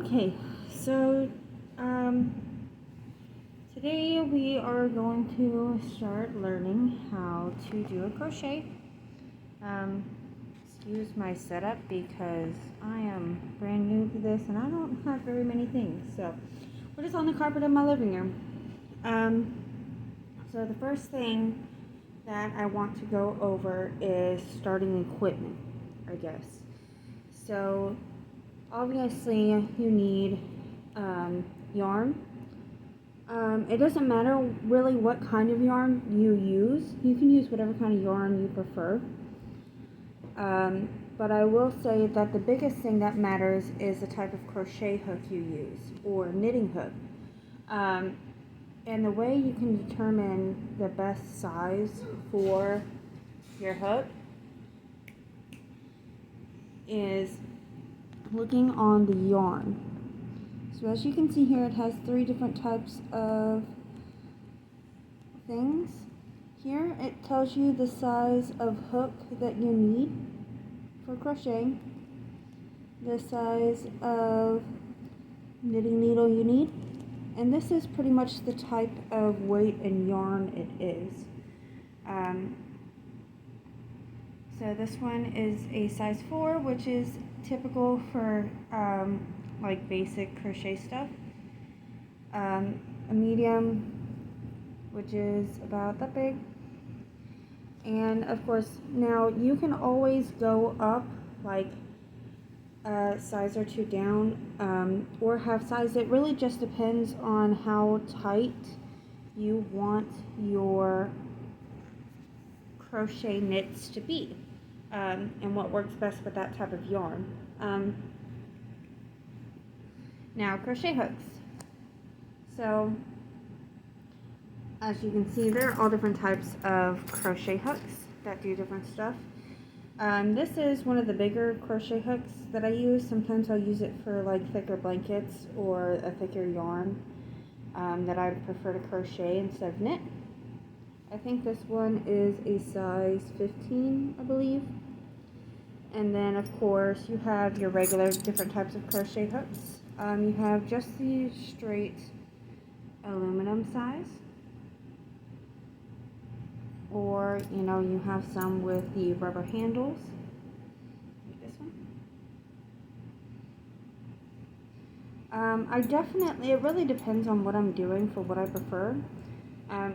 Okay, so today we are going to start learning how to do a crochet. Excuse my setup because I am brand new to this and I don't have very many things. So we're just on the carpet in my living room. So the first thing that I want to go over is starting equipment, I guess. So obviously you need yarn. It doesn't matter really what kind of yarn you use. You can use whatever kind of yarn you prefer. But I will say that the biggest thing that matters is the type of crochet hook you use or knitting hook. And the way you can determine the best size for your hook is looking on the yarn. So as you can see here, it has 3 different types of things. Here it tells you the size of hook that you need for crocheting, the size of knitting needle you need, and this is pretty much the type of weight and yarn it is. So this one is a size 4, which is typical for like basic crochet stuff. A medium, which is about that big. And of course, now you can always go up like a size or 2 down, or have size. It really just depends on how tight you want your crochet knits to be, and what works best with that type of yarn. Now, crochet hooks. So as you can see, there are all different types of crochet hooks that do different stuff. This is one of the bigger crochet hooks that I use. Sometimes I'll use it for like thicker blankets or a thicker yarn that I prefer to crochet instead of knit. I think this one is a size 15, I believe. And then of course you have your regular different types of crochet hooks. You have just the straight aluminum size, or you have some with the rubber handles, like this one. It really depends on what I'm doing for what I prefer.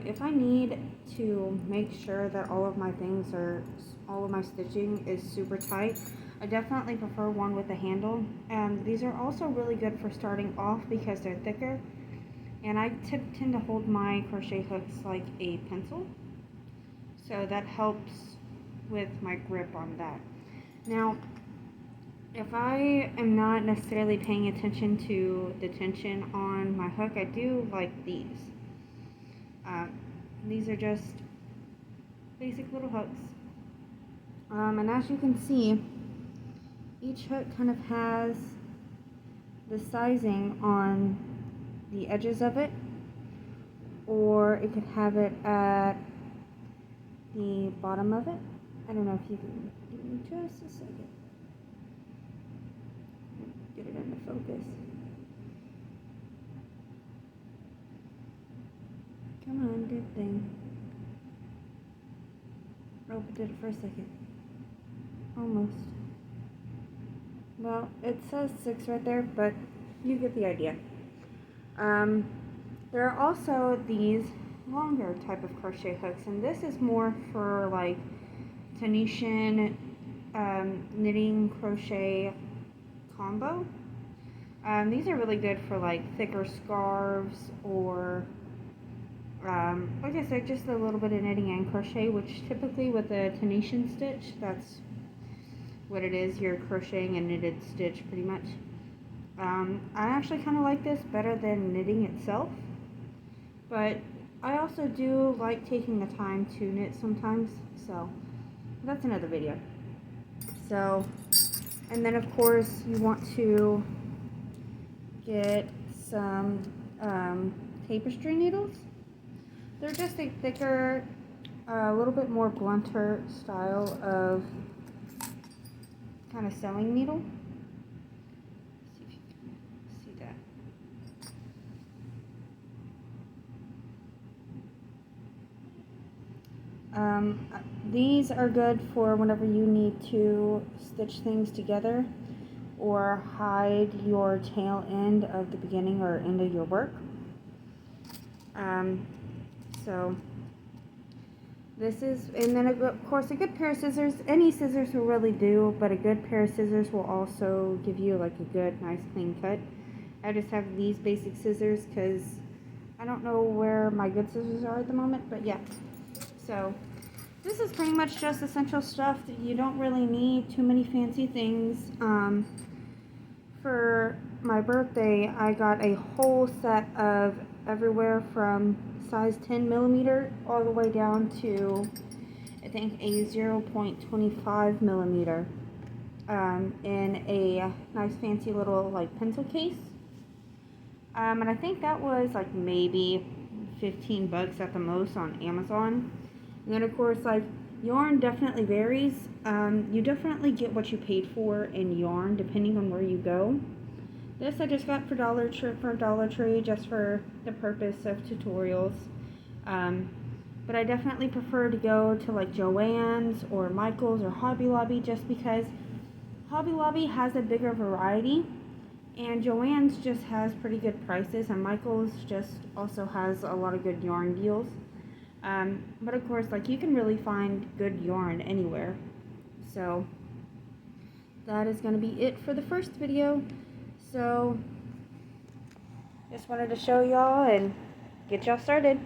If I need to make sure that all of my stitching is super tight, I definitely prefer one with a handle. These are also really good for starting off because they're thicker, and I tend to hold my crochet hooks like a pencil, so that helps with my grip on that. Now, if I am not necessarily paying attention to the tension on my hook, I do like these. These are just basic little hooks. And as you can see, each hook kind of has the sizing on the edges of it, or it could have it at the bottom of it. I don't know if you can give me just a second. Get it into focus. Come on, good thing. Oh, it did it for a second. Almost. Well, it says 6 right there, but you get the idea. There are also these longer type of crochet hooks, and this is more for like Tunisian knitting crochet combo. These are really good for like thicker scarves, or like I said, just a little bit of knitting and crochet, which typically with a Tunisian stitch, that's what it is. You're crocheting a knitted stitch pretty much. I actually kind of like this better than knitting itself, but I also do like taking the time to knit sometimes, so that's another video. So, and then of course you want to get some tapestry needles. They're just a thicker, a little bit more blunter style of kind of sewing needle. These are good for whenever you need to stitch things together or hide your tail end of the beginning or end of your work. So this is, and then of course a good pair of scissors, any scissors will really do, but a good pair of scissors will also give you like a good, nice, clean cut. I just have these basic scissors because I don't know where my good scissors are at the moment, but yeah. So this is pretty much just essential stuff that you don't really need too many fancy things. For my birthday, I got a whole set of everywhere from size 10 millimeter all the way down to I think a 0.25 millimeter in a nice fancy little like pencil case. And I think that was like maybe 15 bucks at the most on Amazon. And then of course, like, yarn definitely varies. You definitely get what you paid for in yarn depending on where you go. This I just got for Dollar Tree just for the purpose of tutorials. But I definitely prefer to go to like Joann's or Michael's or Hobby Lobby just because Hobby Lobby has a bigger variety. And Joann's just has pretty good prices, and Michael's just also has a lot of good yarn deals. But of course, like, you can really find good yarn anywhere. So that is going to be it for the first video. So just wanted to show y'all and get y'all started.